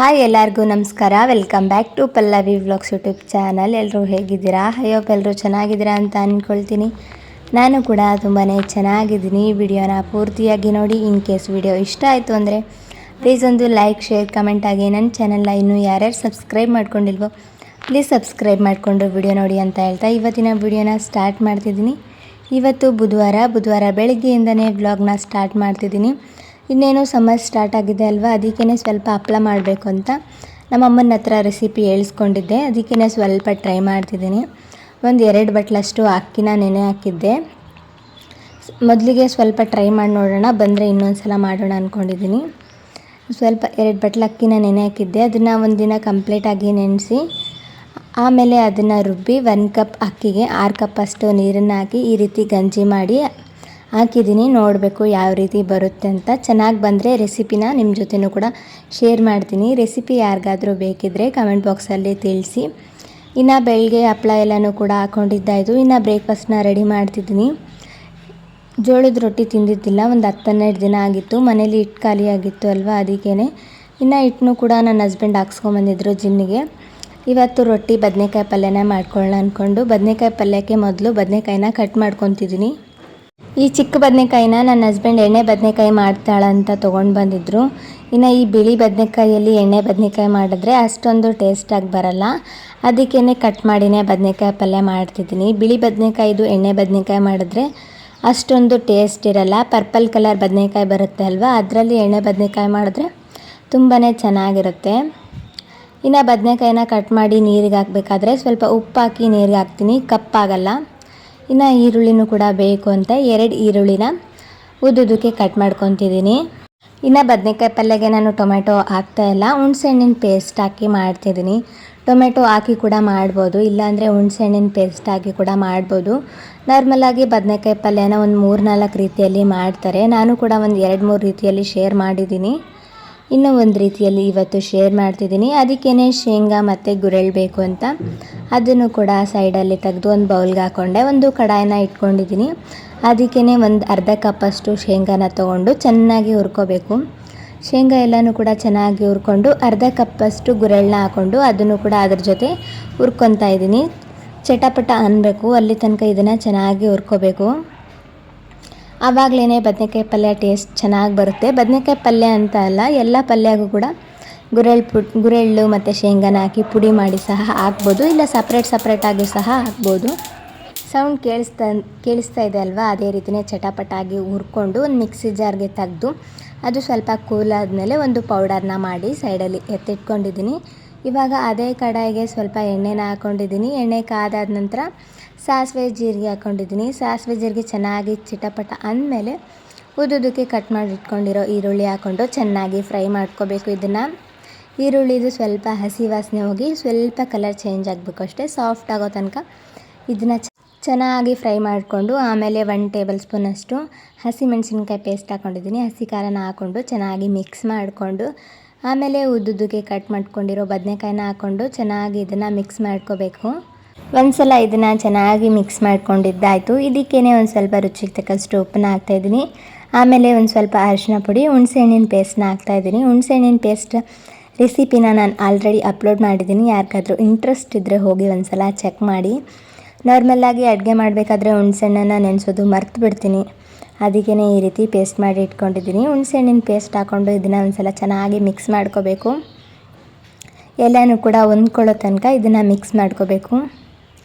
Hi ಎಲ್ಲರಿಗೂ ನಮಸ್ಕಾರ. Welcome back to Pallavi vlogs YouTube channel. ಎಲ್ಲರೂ ಹೇಗಿದ್ದೀರಾ? ಹೋಪ್ ಎಲ್ಲರೂ ಚೆನ್ನಾಗಿದ್ದೀರಾ ಅಂತ ಅಂದ್ಕೊಳ್ತೀನಿ. ನಾನು ಕೂಡ ತುಂಬಾ ಚೆನ್ನಾಗಿದ್ದೀನಿ. ವಿಡಿಯೋನ ಪೂರ್ತಿಯಾಗಿ ನೋಡಿ. ಇನ್ ಕೇಸ್ ವಿಡಿಯೋ ಇಷ್ಟ ಆಯಿತು ಅಂದರೆ ಪ್ಲೀಸ್ ಒಂದು ಲೈಕ್, ಶೇರ್, ಕಮೆಂಟ್ ಆಗಿ ನನ್ನ ಚಾನಲ್ನ ಇನ್ನೂ ಯಾರ್ಯಾರು ಸಬ್ಸ್ಕ್ರೈಬ್ ಮಾಡ್ಕೊಂಡಿಲ್ವೋ ಪ್ಲೀಸ್ ಸಬ್ಸ್ಕ್ರೈಬ್ ಮಾಡಿಕೊಂಡು ವಿಡಿಯೋ ನೋಡಿ ಅಂತ ಹೇಳ್ತಾ ಇವತ್ತಿನ ವಿಡಿಯೋನ ಸ್ಟಾರ್ಟ್ ಮಾಡ್ತಿದ್ದೀನಿ. ಇವತ್ತು ಬುಧವಾರ ಬೆಳಗ್ಗೆಯಿಂದನೇ ವ್ಲಾಗ್ನ ಸ್ಟಾರ್ಟ್ ಮಾಡ್ತಿದ್ದೀನಿ. ಇನ್ನೇನು ಸಮ್ಮರ್ ಸ್ಟಾರ್ಟ್ ಆಗಿದೆ ಅಲ್ವಾ, ಅದಕ್ಕೇ ಸ್ವಲ್ಪ ಹಪ್ಪಳ ಮಾಡಬೇಕು ಅಂತ ನಮ್ಮಮ್ಮನ ಹತ್ರ ರೆಸಿಪಿ ಹೇಳಿಸ್ಕೊಂಡಿದ್ದೆ. ಅದಕ್ಕೇ ಸ್ವಲ್ಪ ಟ್ರೈ ಮಾಡ್ತಿದ್ದೀನಿ. ಒಂದು 2 ಬಟ್ಲಷ್ಟು ಅಕ್ಕಿನ ನೆನೆ ಹಾಕಿದ್ದೆ. ಮೊದಲಿಗೆ ಸ್ವಲ್ಪ ಟ್ರೈ ಮಾಡಿ ನೋಡೋಣ, ಬಂದರೆ ಇನ್ನೊಂದು ಸಲ ಮಾಡೋಣ ಅಂದ್ಕೊಂಡಿದ್ದೀನಿ. ಸ್ವಲ್ಪ 2 ಬಟ್ಲು ಅಕ್ಕಿನ ನೆನೆ ಹಾಕಿದ್ದೆ. ಅದನ್ನು ಒಂದು ದಿನ ಕಂಪ್ಲೀಟಾಗಿ ನೆನೆಸಿ ಆಮೇಲೆ ಅದನ್ನು ರುಬ್ಬಿ 1 ಕಪ್ ಅಕ್ಕಿಗೆ 6 ಕಪ್ ಅಷ್ಟು ನೀರನ್ನು ಹಾಕಿ ಈ ರೀತಿ ಗಂಜಿ ಮಾಡಿ ಹಾಕಿದ್ದೀನಿ. ನೋಡಬೇಕು ಯಾವ ರೀತಿ ಬರುತ್ತೆ ಅಂತ. ಚೆನ್ನಾಗಿ ಬಂದರೆ ರೆಸಿಪಿನ ನಿಮ್ಮ ಜೊತೆನೂ ಕೂಡ ಶೇರ್ ಮಾಡ್ತೀನಿ. ರೆಸಿಪಿ ಯಾರಿಗಾದರೂ ಬೇಕಿದ್ದರೆ ಕಮೆಂಟ್ ಬಾಕ್ಸಲ್ಲಿ ತಿಳಿಸಿ. ಇನ್ನು ಬೆಳಗ್ಗೆ ಹಪ್ಪಳ ಎಲ್ಲನೂ ಕೂಡ ಹಾಕ್ಕೊಂಡಿದ್ದಾಯಿತು. ಇನ್ನು ಬ್ರೇಕ್ಫಾಸ್ಟ್ನ ರೆಡಿ ಮಾಡ್ತಿದ್ದೀನಿ. ಜೋಳದ ರೊಟ್ಟಿ ತಿಂದಿದ್ದಿಲ್ಲ, ಒಂದು 10-12 ದಿನ ಆಗಿತ್ತು. ಮನೇಲಿ ಹಿಟ್ಟು ಖಾಲಿ ಆಗಿತ್ತು ಅಲ್ವಾ, ಅದಕ್ಕೇ. ಇನ್ನು ಹಿಟ್ಟನ್ನು ಕೂಡ ನನ್ನ ಹಸ್ಬೆಂಡ್ ಹಾಕ್ಸ್ಕೊಂಬಂದಿದ್ರು ಜಿನ್ನಿಗೆ. ಇವತ್ತು ರೊಟ್ಟಿ ಬದನೆಕಾಯಿ ಪಲ್ಯನ ಮಾಡ್ಕೊಳ್ಳೋಣ ಅಂದ್ಕೊಂಡು ಬದನೆಕಾಯಿ ಪಲ್ಯಕ್ಕೆ ಮೊದಲು ಬದನೆಕಾಯಿನ ಕಟ್ ಮಾಡ್ಕೊತಿದ್ದೀನಿ. ಈ ಚಿಕ್ಕ ಬದನೆಕಾಯಿನ ನನ್ನ ಹಸ್ಬೆಂಡ್ ಎಣ್ಣೆ ಬದನೆಕಾಯಿ ಮಾಡ್ತಾಳಂತ ತೊಗೊಂಡು ಬಂದಿದ್ದರು. ಇನ್ನು ಈ ಬಿಳಿ ಬದನೆಕಾಯಲ್ಲಿ ಎಣ್ಣೆ ಬದನೆಕಾಯಿ ಮಾಡಿದ್ರೆ ಅಷ್ಟೊಂದು ಟೇಸ್ಟಾಗಿ ಬರಲ್ಲ, ಅದಕ್ಕೇ ಕಟ್ ಮಾಡಿನೇ ಬದನೆಕಾಯಿ ಪಲ್ಯ ಮಾಡ್ತಿದ್ದೀನಿ. ಬಿಳಿ ಬದನೆಕಾಯಿದು ಎಣ್ಣೆ ಬದನೆಕಾಯಿ ಮಾಡಿದ್ರೆ ಅಷ್ಟೊಂದು ಟೇಸ್ಟ್ ಇರಲ್ಲ. ಪರ್ಪಲ್ ಕಲರ್ ಬದನೆಕಾಯಿ ಬರುತ್ತೆ ಅಲ್ವಾ, ಅದರಲ್ಲಿ ಎಣ್ಣೆ ಬದನೆಕಾಯಿ ಮಾಡಿದ್ರೆ ತುಂಬಾ ಚೆನ್ನಾಗಿರುತ್ತೆ. ಇನ್ನು ಬದನೆಕಾಯಿನ ಕಟ್ ಮಾಡಿ ನೀರಿಗೆ ಹಾಕಬೇಕಾದ್ರೆ ಸ್ವಲ್ಪ ಉಪ್ಪು ಹಾಕಿ ನೀರಿಗೆ ಹಾಕ್ತೀನಿ, ಕಪ್ಪಾಗಲ್ಲ. ಇನ್ನು ಈರುಳ್ಳಿನೂ ಕೂಡ ಬೇಕು ಅಂತ 2 ಈರುಳ್ಳಿನ ಉದ್ದುದಕ್ಕೆ ಕಟ್ ಮಾಡ್ಕೊತಿದ್ದೀನಿ. ಇನ್ನು ಬದನೆಕಾಯಿ ಪಲ್ಯಗೆ ನಾನು ಟೊಮೆಟೊ ಹಾಕ್ತಾಯಿಲ್ಲ, ಹುಣಸೆಹಣ್ಣಿನ ಪೇಸ್ಟ್ ಹಾಕಿ ಮಾಡ್ತಿದ್ದೀನಿ. ಟೊಮೆಟೊ ಹಾಕಿ ಕೂಡ ಮಾಡ್ಬೋದು, ಇಲ್ಲಾಂದರೆ ಹುಣಸೆಹಣ್ಣಿನ ಪೇಸ್ಟ್ ಹಾಕಿ ಕೂಡ ಮಾಡ್ಬೋದು. ನಾರ್ಮಲಾಗಿ ಬದನೆಕಾಯಿ ಪಲ್ಯನ ಒಂದು 3-4 ರೀತಿಯಲ್ಲಿ ಮಾಡ್ತಾರೆ. ನಾನು ಕೂಡ ಒಂದು 2-3 ರೀತಿಯಲ್ಲಿ ಶೇರ್ ಮಾಡಿದ್ದೀನಿ. ಇನ್ನೂ ಒಂದು ರೀತಿಯಲ್ಲಿ ಇವತ್ತು ಶೇರ್ ಮಾಡ್ತಿದ್ದೀನಿ. ಅದಕ್ಕೇ ಶೇಂಗಾ ಮತ್ತು ಗುರೆಳ್ಳು ಬೇಕು ಅಂತ ಅದನ್ನು ಕೂಡ ಸೈಡಲ್ಲಿ ತೆಗೆದು ಒಂದು ಬೌಲ್ಗೆ ಹಾಕ್ಕೊಂಡೆ. ಒಂದು ಕಡಾಯಿನ ಇಟ್ಕೊಂಡಿದ್ದೀನಿ. ಅದಕ್ಕೇ ಒಂದು ಅರ್ಧ ಕಪ್ಪಷ್ಟು ಶೇಂಗಾನ ತೊಗೊಂಡು ಚೆನ್ನಾಗಿ ಹುರ್ಕೋಬೇಕು. ಶೇಂಗಾ ಎಲ್ಲನೂ ಕೂಡ ಚೆನ್ನಾಗಿ ಹುರ್ಕೊಂಡು ಅರ್ಧ ಕಪ್ಪಷ್ಟು ಗುರೆಳ್ಳನ್ನ ಹಾಕ್ಕೊಂಡು ಅದನ್ನು ಕೂಡ ಅದ್ರ ಜೊತೆ ಹುರ್ಕೊತಾ ಇದ್ದೀನಿ. ಚಟಪಟ ಅನ್ನಬೇಕು, ಅಲ್ಲಿ ತನಕ ಇದನ್ನು ಚೆನ್ನಾಗಿ ಹುರ್ಕೋಬೇಕು. ಆವಾಗಲೇ ಬದನೆಕಾಯಿ ಪಲ್ಯ ಟೇಸ್ಟ್ ಚೆನ್ನಾಗಿ ಬರುತ್ತೆ. ಬದನೆಕಾಯಿ ಪಲ್ಯ ಅಂತ ಅಲ್ಲ, ಎಲ್ಲ ಪಲ್ಯಗೂ ಕೂಡ ಗುರೆಳ್ಳು ಮತ್ತು ಶೇಂಗಾನ ಹಾಕಿ ಪುಡಿ ಮಾಡಿ ಸಹ ಹಾಕ್ಬೋದು, ಇಲ್ಲ ಸಪ್ರೇಟಾಗಿ ಸಹ ಹಾಕ್ಬೋದು. ಸೌಂಡ್ ಕೇಳಿಸ್ತಾ ಇದೆ ಅಲ್ವಾ, ಅದೇ ರೀತಿಯೇ ಚಟಪಟಾಗಿ ಹುರ್ಕೊಂಡು ಒಂದು ಮಿಕ್ಸಿ ಜಾರ್ಗೆ ತೆಗೆದು ಅದು ಸ್ವಲ್ಪ ಕೂಲ್ ಆದಮೇಲೆ ಒಂದು ಪೌಡರ್ನ ಮಾಡಿ ಸೈಡಲ್ಲಿ ಎತ್ತಿಟ್ಕೊಂಡಿದ್ದೀನಿ. ಇವಾಗ ಅದೇ ಕಡಾಯಿಗೆ ಸ್ವಲ್ಪ ಎಣ್ಣೆನ ಹಾಕ್ಕೊಂಡಿದ್ದೀನಿ. ಎಣ್ಣೆ ಕಾದಾದ ನಂತರ ಸಾಸಿವೆ ಜೀರಿಗೆ ಹಾಕ್ಕೊಂಡಿದ್ದೀನಿ. ಸಾಸಿವೆ ಜೀರಿಗೆ ಚೆನ್ನಾಗಿ ಚಿಟಪಟ ಅಂದಮೇಲೆ ಉದ್ದುದಕ್ಕೆ ಕಟ್ ಮಾಡಿ ಇಟ್ಕೊಂಡಿರೋ ಈರುಳ್ಳಿ ಹಾಕ್ಕೊಂಡು ಚೆನ್ನಾಗಿ ಫ್ರೈ ಮಾಡ್ಕೋಬೇಕು. ಇದನ್ನು ಈರುಳ್ಳಿದು ಸ್ವಲ್ಪ ಹಸಿ ವಾಸನೆ ಹೋಗಿ ಸ್ವಲ್ಪ ಕಲರ್ ಚೇಂಜ್ ಆಗಬೇಕು ಅಷ್ಟೇ, ಸಾಫ್ಟ್ ಆಗೋ ತನಕ ಇದನ್ನು ಚೆನ್ನಾಗಿ ಫ್ರೈ ಮಾಡಿಕೊಂಡು ಆಮೇಲೆ 1 ಟೇಬಲ್ ಸ್ಪೂನಷ್ಟು ಹಸಿ ಮೆಣಸಿನ್ಕಾಯಿ ಪೇಸ್ಟ್ ಹಾಕ್ಕೊಂಡಿದ್ದೀನಿ. ಹಸಿ ಖಾರನ ಹಾಕ್ಕೊಂಡು ಚೆನ್ನಾಗಿ ಮಿಕ್ಸ್ ಮಾಡಿಕೊಂಡು ಆಮೇಲೆ ಉದ್ದುದಕ್ಕೆ ಕಟ್ ಮಾಡ್ಕೊಂಡಿರೋ ಬದನೆಕಾಯಿನ ಹಾಕ್ಕೊಂಡು ಚೆನ್ನಾಗಿ ಇದನ್ನು ಮಿಕ್ಸ್ ಮಾಡ್ಕೋಬೇಕು. ಒಂದು ಸಲ ಇದನ್ನು ಚೆನ್ನಾಗಿ ಮಿಕ್ಸ್ ಮಾಡ್ಕೊಂಡಿದ್ದಾಯಿತು. ಇದಕ್ಕೇ ಒಂದು ಸ್ವಲ್ಪ ರುಚಿಗೆ ತಕ್ಕಷ್ಟು ಉಪ್ಪನ್ನ ಹಾಕ್ತಾಯಿದ್ದೀನಿ. ಆಮೇಲೆ ಒಂದು ಸ್ವಲ್ಪ ಅರಿಶಿನ ಪುಡಿ, ಹುಣಸೆಹಣ್ಣಿನ ಪೇಸ್ಟ್ನ ಹಾಕ್ತಾಯಿದ್ದೀನಿ. ಹುಣಸೆಹಣ್ಣಿನ ಪೇಸ್ಟ್ ರೆಸಿಪಿನ ನಾನು ಆಲ್ರೆಡಿ ಅಪ್ಲೋಡ್ ಮಾಡಿದ್ದೀನಿ. ಯಾರಿಗಾದ್ರೂ ಇಂಟ್ರೆಸ್ಟ್ ಇದ್ದರೆ ಹೋಗಿ ಒಂದು ಸಲ ಚೆಕ್ ಮಾಡಿ. ನಾರ್ಮಲಾಗಿ ಅಡುಗೆ ಮಾಡಬೇಕಾದ್ರೆ ಹುಣಸೆಹಣ್ಣನ್ನು ನೆನೆಸೋದು ಮರ್ತು ಬಿಡ್ತೀನಿ, ಅದಕ್ಕೇ ಈ ರೀತಿ ಪೇಸ್ಟ್ ಮಾಡಿ ಇಟ್ಕೊಂಡಿದ್ದೀನಿ. ಹುಣಸೆಹಣ್ಣಿನ ಪೇಸ್ಟ್ ಹಾಕ್ಕೊಂಡು ಇದನ್ನು ಒಂದು ಸಲ ಚೆನ್ನಾಗಿ ಮಿಕ್ಸ್ ಮಾಡ್ಕೋಬೇಕು. ಎಲ್ಲನೂ ಕೂಡ ಹೊಂದ್ಕೊಳ್ಳೋ ತನಕ ಇದನ್ನು ಮಿಕ್ಸ್ ಮಾಡ್ಕೋಬೇಕು.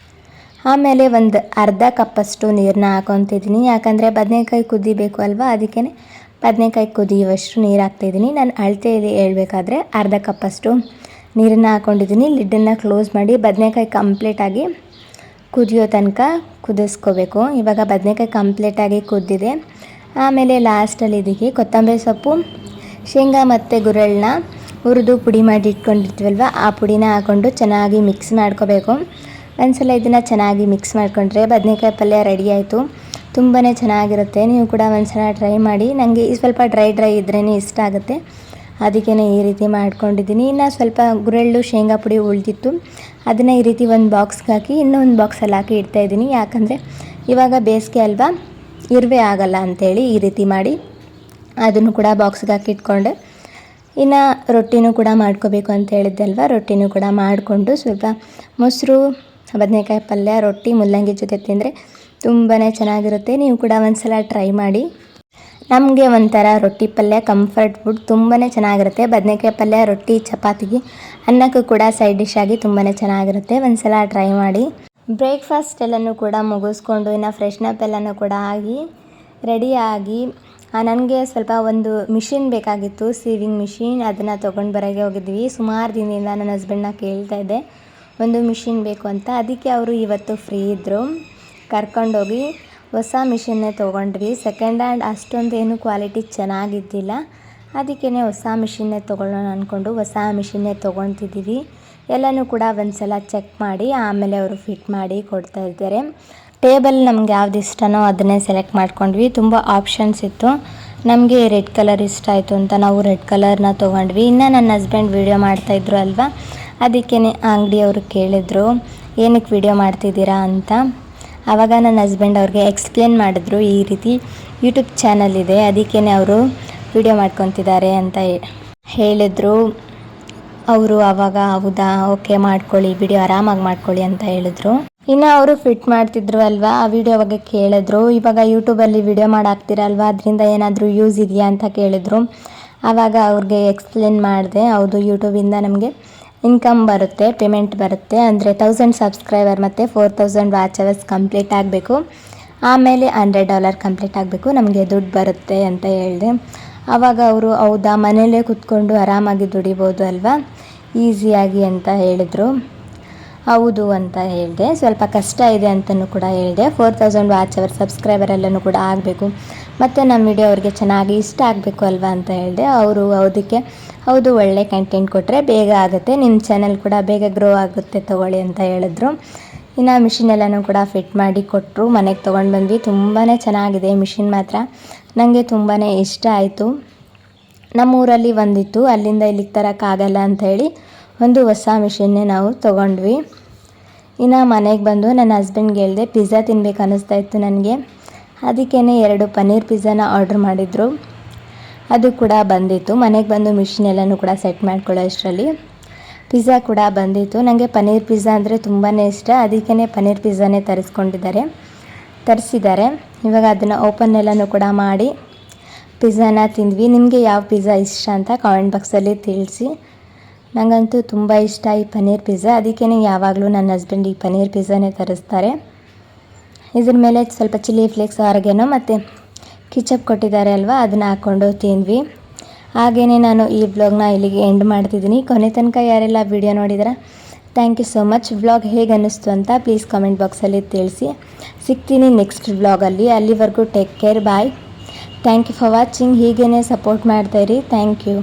ಆಮೇಲೆ ಒಂದು ಅರ್ಧ ಕಪ್ಪಷ್ಟು ನೀರನ್ನ ಹಾಕ್ಕೊತಿದ್ದೀನಿ. ಯಾಕಂದರೆ ಬದನೆಕಾಯಿ ಕುದಿಬೇಕು ಅಲ್ವಾ, ಅದಕ್ಕೇ ಬದನೆಕಾಯಿ ಕುದಿಯುವಷ್ಟು ನೀರು ಹಾಕ್ತಾಯಿದ್ದೀನಿ. ನಾನು ಅಳತೆಯಲ್ಲಿ ಹೇಳ್ಬೇಕಾದ್ರೆ ಅರ್ಧ ಕಪ್ಪಷ್ಟು ನೀರನ್ನು ಹಾಕ್ಕೊಂಡಿದ್ದೀನಿ. ಲಿಡ್ಡನ್ನು ಕ್ಲೋಸ್ ಮಾಡಿ ಬದನೆಕಾಯಿ ಕಂಪ್ಲೀಟಾಗಿ ಕುದಿಯೋ ತನಕ ಕುದಿಸ್ಕೋಬೇಕು. ಇವಾಗ ಬದನೆಕಾಯಿ ಕಂಪ್ಲೀಟಾಗಿ ಕುದ್ದಿದೆ. ಆಮೇಲೆ ಲಾಸ್ಟಲ್ಲಿ ಇದಕ್ಕೆ ಕೊತ್ತಂಬರಿ ಸೊಪ್ಪು, ಶೇಂಗಾ ಮತ್ತು ಗುರೆಳ್ಳನ್ನ ಹುರಿದು ಪುಡಿ ಮಾಡಿ ಇಟ್ಕೊಂಡಿರ್ತೀವಲ್ವ, ಆ ಪುಡಿನ ಹಾಕ್ಕೊಂಡು ಚೆನ್ನಾಗಿ ಮಿಕ್ಸ್ ಮಾಡ್ಕೋಬೇಕು. ಒಂದ್ಸಲ ಇದನ್ನು ಚೆನ್ನಾಗಿ ಮಿಕ್ಸ್ ಮಾಡಿಕೊಂಡ್ರೆ ಬದನೆಕಾಯಿ ಪಲ್ಯ ರೆಡಿ ಆಯಿತು. ತುಂಬಾ ಚೆನ್ನಾಗಿರುತ್ತೆ. ನೀವು ಕೂಡ ಒಂದ್ಸಲ ಟ್ರೈ ಮಾಡಿ. ನನಗೆ ಸ್ವಲ್ಪ ಡ್ರೈ ಇದ್ರೇ ಇಷ್ಟ ಆಗುತ್ತೆ, ಅದಕ್ಕೇ ಈ ರೀತಿ ಮಾಡ್ಕೊಂಡಿದ್ದೀನಿ. ಇನ್ನು ಸ್ವಲ್ಪ ಗುರೆಳ್ಳು ಶೇಂಗಾ ಪುಡಿ ಉಳಿದಿತ್ತು, ಅದನ್ನು ಈ ರೀತಿ ಒಂದು ಬಾಕ್ಸ್ಗೆ ಹಾಕಿ ಇನ್ನೊಂದು ಬಾಕ್ಸಲ್ಲಿ ಹಾಕಿ ಇಡ್ತಾಯಿದ್ದೀನಿ. ಯಾಕಂದರೆ ಇವಾಗ ಬೇಸಿಗೆ ಅಲ್ವಾ, ಇರುವೆ ಆಗಲ್ಲ ಅಂಥೇಳಿ ಈ ರೀತಿ ಮಾಡಿ ಅದನ್ನು ಕೂಡ ಬಾಕ್ಸ್ಗೆ ಹಾಕಿ ಇಟ್ಕೊಂಡೆ. ಇನ್ನು ರೊಟ್ಟಿನೂ ಕೂಡ ಮಾಡ್ಕೋಬೇಕು ಅಂತ ಹೇಳಿದ್ದೆ ಅಲ್ವಾ, ರೊಟ್ಟಿನೂ ಕೂಡ ಮಾಡಿಕೊಂಡು ಸ್ವಲ್ಪ ಮೊಸರು, ಬದನೆಕಾಯಿ ಪಲ್ಯ, ರೊಟ್ಟಿ, ಮುಲ್ಲಂಗಿ ಜೊತೆ ತಿಂದರೆ ತುಂಬಾ ಚೆನ್ನಾಗಿರುತ್ತೆ. ನೀವು ಕೂಡ ಒಂದ್ಸಲ ಟ್ರೈ ಮಾಡಿ. ನಮಗೆ ಒಂಥರ ರೊಟ್ಟಿ ಪಲ್ಯ ಕಂಫರ್ಟ್ ಫುಡ್, ತುಂಬಾ ಚೆನ್ನಾಗಿರುತ್ತೆ. ಬದನೆಕಾಯಿ ಪಲ್ಯ ರೊಟ್ಟಿ, ಚಪಾತಿಗೆ, ಅನ್ನಕ್ಕೂ ಕೂಡ ಸೈಡ್ ಡಿಶ್ ಆಗಿ ತುಂಬಾ ಚೆನ್ನಾಗಿರುತ್ತೆ. ಒಂದ್ಸಲ ಟ್ರೈ ಮಾಡಿ. ಬ್ರೇಕ್ಫಾಸ್ಟ್ ಎಲ್ಲನೂ ಕೂಡ ಮುಗಿಸ್ಕೊಂಡು ಇನ್ನು ಫ್ರೆಶ್ನಪ್ ಎಲ್ಲನೂ ಕೂಡ ಆಗಿ ರೆಡಿಯಾಗಿ ನನಗೆ ಸ್ವಲ್ಪ ಒಂದು ಮಿಷಿನ್ ಬೇಕಾಗಿತ್ತು, ಸೀವಿಂಗ್ ಮಿಷಿನ್. ಅದನ್ನು ತೊಗೊಂಡು ಬರೋಕ್ಕೆ ಹೋಗಿದ್ವಿ. ಸುಮಾರು ದಿನದಿಂದ ನನ್ನ ಹಸ್ಬೆಂಡ್ನ ಕೇಳ್ತಾ ಇದ್ದೆ ಒಂದು ಮಿಷಿನ್ ಬೇಕು ಅಂತ. ಅದಕ್ಕೆ ಅವರು ಇವತ್ತು ಫ್ರೀ ಇದ್ದರು, ಕರ್ಕೊಂಡೋಗಿ ಹೊಸ ಮಿಷಿನ್ನೇ ತೊಗೊಂಡ್ವಿ. ಸೆಕೆಂಡ್ ಹ್ಯಾಂಡ್ ಅಷ್ಟೊಂದು ಏನು ಕ್ವಾಲಿಟಿ ಚೆನ್ನಾಗಿದ್ದಿಲ್ಲ. ಅದಕ್ಕೇ ಹೊಸ ಮಿಷಿನ್ನೇ ತೊಗೊಳ್ಳೋಣ ಅಂದ್ಕೊಂಡು ಹೊಸ ಮಿಷಿನ್ನೇ ತೊಗೊತಿದ್ದೀವಿ. ಎಲ್ಲನೂ ಕೂಡ ಒಂದ್ಸಲ ಚೆಕ್ ಮಾಡಿ ಆಮೇಲೆ ಅವರು ಫಿಟ್ ಮಾಡಿ ಕೊಡ್ತಾ ಇದ್ದಾರೆ. ಟೇಬಲ್ ನಮ್ಗೆ ಯಾವ್ದು ಇಷ್ಟನೋ ಅದನ್ನೇ ಸೆಲೆಕ್ಟ್ ಮಾಡ್ಕೊಂಡ್ವಿ. ತುಂಬ ಆಪ್ಷನ್ಸ್ ಇತ್ತು. ನಮಗೆ ರೆಡ್ ಕಲರ್ ಇಷ್ಟ ಆಯಿತು ಅಂತ ನಾವು ರೆಡ್ ಕಲರ್ನ ತೊಗೊಂಡ್ವಿ. ಇನ್ನು ನನ್ನ ಹಸ್ಬೆಂಡ್ ವೀಡಿಯೋ ಮಾಡ್ತಾಯಿದ್ರು ಅಲ್ವಾ, ಅದಕ್ಕೇ ಅಂಗಡಿಯವರು ಕೇಳಿದ್ರು ಏನಕ್ಕೆ ವೀಡಿಯೋ ಮಾಡ್ತಿದ್ದೀರಾ ಅಂತ. ಆವಾಗ ನನ್ನ ಹಸ್ಬೆಂಡ್ ಅವ್ರಿಗೆ ಎಕ್ಸ್ಪ್ಲೇನ್ ಮಾಡಿದ್ರು, ಈ ರೀತಿ ಯೂಟ್ಯೂಬ್ ಚಾನಲ್ ಇದೆ, ಅದಕ್ಕೇ ಅವರು ವೀಡಿಯೋ ಮಾಡ್ಕೊತಿದ್ದಾರೆ ಅಂತ ಹೇಳಿದ್ರು. ಅವರು ಆವಾಗ ಹೌದಾ, ಓಕೆ ಮಾಡ್ಕೊಳ್ಳಿ, ವಿಡಿಯೋ ಆರಾಮಾಗಿ ಮಾಡ್ಕೊಳ್ಳಿ ಅಂತ ಹೇಳಿದ್ರು. ಇನ್ನು ಅವರು ಫಿಟ್ ಮಾಡ್ತಿದ್ರು ಅಲ್ವಾ, ಆ ವಿಡಿಯೋ ಅವಾಗ ಕೇಳಿದ್ರು, ಇವಾಗ ಯೂಟ್ಯೂಬಲ್ಲಿ ವಿಡಿಯೋ ಮಾಡಾಕ್ತಿರಲ್ವಾ, ಅದರಿಂದ ಏನಾದರೂ ಯೂಸ್ ಇದೆಯಾ ಅಂತ ಕೇಳಿದ್ರು. ಆವಾಗ ಅವ್ರಿಗೆ ಎಕ್ಸ್ಪ್ಲೇನ್ ಮಾಡಿದೆ, ಹೌದು ಯೂಟ್ಯೂಬಿಂದ ನಮಗೆ ಇನ್ಕಮ್ ಬರುತ್ತೆ, ಪೇಮೆಂಟ್ ಬರುತ್ತೆ. ಅಂದರೆ 1000 ಸಬ್ಸ್ಕ್ರೈಬರ್ ಮತ್ತು 4000 ವಾಚ್ ಅವರ್ಸ್ ಕಂಪ್ಲೀಟ್ ಆಗಬೇಕು, ಆಮೇಲೆ $100 ಕಂಪ್ಲೀಟ್ ಆಗಬೇಕು, ನಮಗೆ ದುಡ್ಡು ಬರುತ್ತೆ ಅಂತ ಹೇಳಿದೆ. ಆವಾಗ ಅವರು ಹೌದಾ, ಮನೆಯಲ್ಲೇ ಕೂತ್ಕೊಂಡು ಆರಾಮಾಗಿ ದುಡಿಬೋದು ಅಲ್ವಾ ಈಸಿಯಾಗಿ ಅಂತ ಹೇಳಿದರು. ಹೌದು ಅಂತ ಹೇಳಿದೆ. ಸ್ವಲ್ಪ ಕಷ್ಟ ಇದೆ ಅಂತಲೂ ಕೂಡ ಹೇಳಿದೆ. 4000 ವಾಚ್ ಅವರ್ ಸಬ್ಸ್ಕ್ರೈಬರೆಲ್ಲನೂ ಕೂಡ ಆಗಬೇಕು, ಮತ್ತು ನಮ್ಮ ವಿಡಿಯೋ ಅವ್ರಿಗೆ ಚೆನ್ನಾಗಿ ಇಷ್ಟ ಆಗಬೇಕು ಅಲ್ವಾ ಅಂತ ಹೇಳಿದೆ. ಅವರು ಅದಕ್ಕೆ ಹೌದು, ಒಳ್ಳೆ ಕಂಟೆಂಟ್ ಕೊಟ್ಟರೆ ಬೇಗ ಆಗುತ್ತೆ, ನಿಮ್ಮ ಚಾನಲ್ ಕೂಡ ಬೇಗ ಗ್ರೋ ಆಗುತ್ತೆ, ತೊಗೊಳ್ಳಿ ಅಂತ ಹೇಳಿದ್ರು. ಇನ್ನು ಮಿಷಿನ್ ಎಲ್ಲನೂ ಕೂಡ ಫಿಟ್ ಮಾಡಿ ಕೊಟ್ಟರು. ಮನೆಗೆ ತೊಗೊಂಡು ಬಂದ್ವಿ. ತುಂಬಾ ಚೆನ್ನಾಗಿದೆ ಮಿಷಿನ್ ಮಾತ್ರ, ನನಗೆ ತುಂಬಾ ಇಷ್ಟ ಆಯಿತು. ನಮ್ಮೂರಲ್ಲಿ ಒಂದಿತ್ತು, ಅಲ್ಲಿಂದ ಇಲ್ಲಿಗೆ ತರೋಕ್ಕಾಗಲ್ಲ ಅಂತ ಹೇಳಿ ಒಂದು ಹೊಸ ಮಿಷಿನ್ನೇ ನಾವು ತೊಗೊಂಡ್ವಿ. ಇನ್ನು ಮನೆಗೆ ಬಂದು ನನ್ನ ಹಸ್ಬೆಂಡ್ಗೆ ಹೇಳಿದೆ, ಪಿಜ್ಜಾ ತಿನ್ಬೇಕು ಅನ್ನಿಸ್ತಾ ಇತ್ತು ನನಗೆ. ಅದಕ್ಕೇ 2 ಪನ್ನೀರ್ ಪಿಜ್ಜಾನ ಆರ್ಡ್ರ್ ಮಾಡಿದರು. ಅದು ಕೂಡ ಬಂದಿತ್ತು. ಮನೆಗೆ ಬಂದು ಮಿಷಿನ್ ಎಲ್ಲನೂ ಕೂಡ ಸೆಟ್ ಮಾಡ್ಕೊಳ್ಳೋ ಅಷ್ಟರಲ್ಲಿ ಪಿಜ್ಜಾ ಕೂಡ ಬಂದಿತ್ತು. ನನಗೆ ಪನ್ನೀರ್ ಪಿಜ್ಜಾ ಅಂದರೆ ತುಂಬಾ ಇಷ್ಟ, ಅದಕ್ಕೇ ಪನ್ನೀರ್ ಪಿಜ್ಜಾನೇ ತರಿಸಿದ್ದಾರೆ. ಇವಾಗ ಅದನ್ನು ಓಪನ್ ಎಲ್ಲನೂ ಕೂಡ ಮಾಡಿ ಪಿಜ್ಜಾನ ತಿಂದ್ವಿ. ನಿಮಗೆ ಯಾವ ಪಿಜ್ಜಾ ಇಷ್ಟ ಅಂತ ಕಾಮೆಂಟ್ ಬಾಕ್ಸಲ್ಲಿ ತಿಳಿಸಿ. ನನಗಂತೂ ತುಂಬ ಇಷ್ಟ ಈ ಪನ್ನೀರ್ ಪಿಜ್ಜಾ, ಅದಕ್ಕೇ ಯಾವಾಗಲೂ ನನ್ನ ಹಸ್ಬೆಂಡ್ ಈ ಪನ್ನೀರ್ ಪಿಜ್ಜಾನೇ ತರಿಸ್ತಾರೆ. ಇದ್ರ ಮೇಲೆ ಸ್ವಲ್ಪ ಚಿಲ್ಲಿ ಫ್ಲೇಕ್ಸ್, ಆರ್ಗ್ಯಾನೋ ಮತ್ತು ಕಿಚಪ್ ಕೊಟ್ಟಿದ್ದಾರೆ ಅಲ್ವಾ, ಅದನ್ನು ಹಾಕ್ಕೊಂಡು ತಿಂದ್ವಿ. ಹಾಗೆಯೇ ನಾನು ಈ ವ್ಲಾಗ್ನ ಇಲ್ಲಿಗೆ ಎಂಡ್ ಮಾಡ್ತಿದ್ದೀನಿ. ಕೊನೆ ತನಕ ಯಾರೆಲ್ಲ ವಿಡಿಯೋ ನೋಡಿದ್ರೆ thank you so much. Vlog ಹೇಗೆ ಅನ್ನಿಸ್ತು ಅಂತ ಪ್ಲೀಸ್ ಕಾಮೆಂಟ್ ಬಾಕ್ಸಲ್ಲಿ ತಿಳಿಸಿ. ಸಿಗ್ತೀನಿ ನೆಕ್ಸ್ಟ್ ವ್ಲಾಗಲ್ಲಿ. ಅಲ್ಲಿವರೆಗೂ take care, bye. Thank you for watching. ಹೀಗೇ ಸಪೋರ್ಟ್ ಮಾಡ್ತಾಯಿರಿ. Thank you.